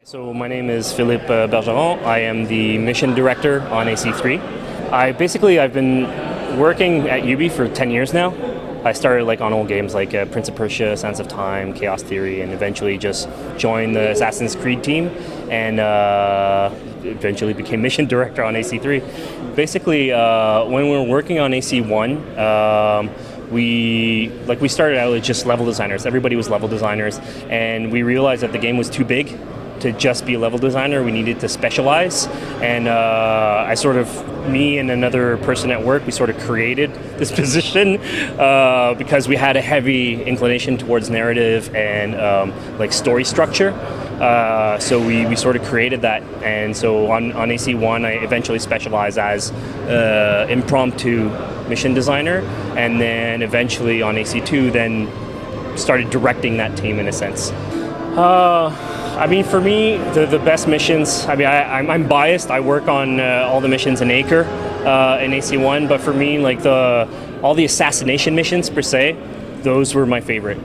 So my name is Philippe Bergeron. I am the mission director on AC3. I've been working at Ubi for 10 years now. I started on old games like Prince of Persia, Sands of Time, Chaos Theory, and eventually just joined the Assassin's Creed team and eventually became mission director on AC3. Basically, when we were working on AC1, we started out as just level designers. Everybody was level designers, and we realized that the game was too big to just be a level designer. We needed to specialize, and me and another person at work, we sort of created this position because we had a heavy inclination towards narrative and story structure. So we sort of created that, and so on AC1 I eventually specialized as impromptu mission designer, and then eventually on AC2 then started directing that team in a sense. For me, the best missions, I'm biased. I work on all the missions in Acre in AC1, but for me, all the assassination missions per se, those were my favorite.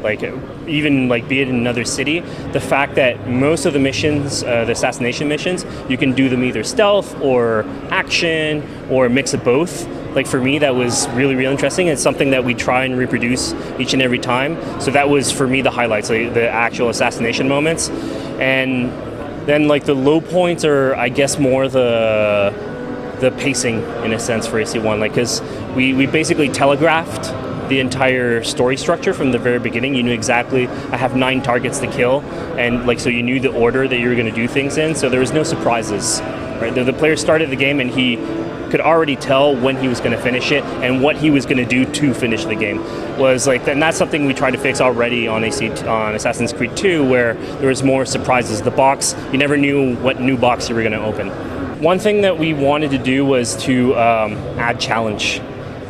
Even be it in another city, the fact that most of the missions, the assassination missions, you can do them either stealth or action or a mix of both. For me, that was really, really interesting. It's something that we try and reproduce each and every time. So that was, for me, the highlights, the actual assassination moments. And then the low points are, I guess, more the pacing in a sense for AC1. Because we basically telegraphed the entire story structure from the very beginning. You knew exactly, I have 9 targets to kill, and so you knew the order that you were going to do things in, so there was no surprises. Right? The player started the game and he could already tell when he was going to finish it and what he was going to do to finish the game. And that's something we tried to fix already on Assassin's Creed 2, where there was more surprises. The box, you never knew what new box you were going to open. One thing that we wanted to do was to add challenge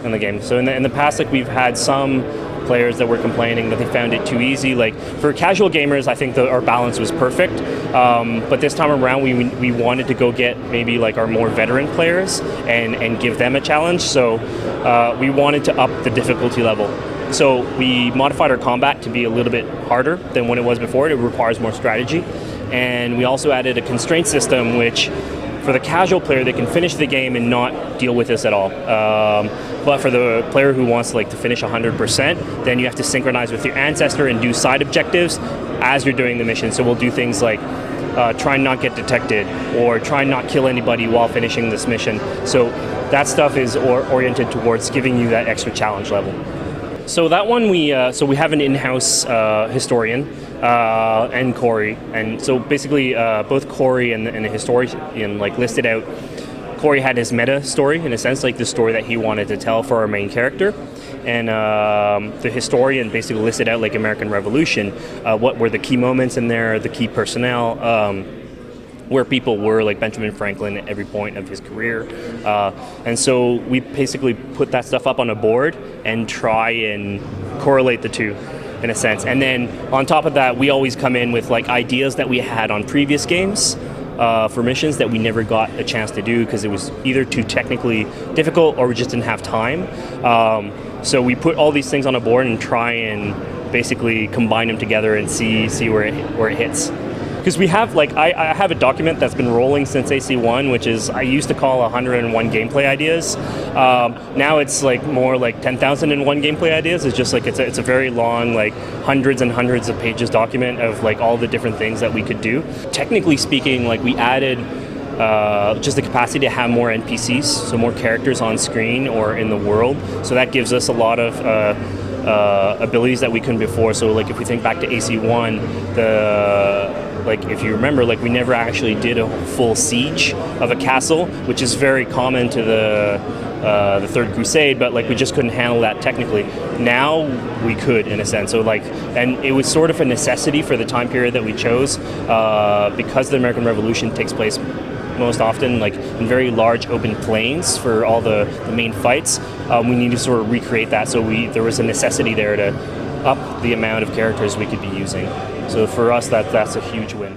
in the game. So in the past, we've had some players that were complaining that they found it too easy. For casual gamers, I think our balance was perfect. But this time around, we wanted to go get maybe our more veteran players and give them a challenge. So we wanted to up the difficulty level. So we modified our combat to be a little bit harder than what it was before. It requires more strategy. And we also added a constraint system, which for the casual player, they can finish the game and not deal with this at all. But for the player who wants to finish 100%, then you have to synchronize with your ancestor and do side objectives as you're doing the mission. So we'll do things like try and not get detected, or try and not kill anybody while finishing this mission. So that stuff is oriented towards giving you that extra challenge level. So that one, we have an in-house historian and Corey, and so basically both Corey and the historian listed out. Corey had his meta story in a sense, the story that he wanted to tell for our main character, and the historian basically listed out American Revolution, what were the key moments in there, the key personnel, where people were, Benjamin Franklin at every point of his career. And so we basically put that stuff up on a board and try and correlate the two in a sense. And then on top of that, we always come in with ideas that we had on previous games for missions that we never got a chance to do because it was either too technically difficult or we just didn't have time. So we put all these things on a board and try and basically combine them together and see where it hits. Because we have, I have a document that's been rolling since AC1, which is, I used to call 101 gameplay ideas. Now it's more 10,001 gameplay ideas. It's just it's a very long, hundreds and hundreds of pages document of all the different things that we could do. Technically speaking, we added just the capacity to have more NPCs, so more characters on screen or in the world. So that gives us a lot of abilities that we couldn't before. So if we think back to AC1, if you remember, we never actually did a full siege of a castle, which is very common to the Third Crusade, but we just couldn't handle that technically. Now we could, in a sense. So and it was sort of a necessity for the time period that we chose, because the American Revolution takes place most often in very large open plains for all the main fights. We need to sort of recreate that, so there was a necessity there to up the amount of characters we could be using. So for us, that's a huge win.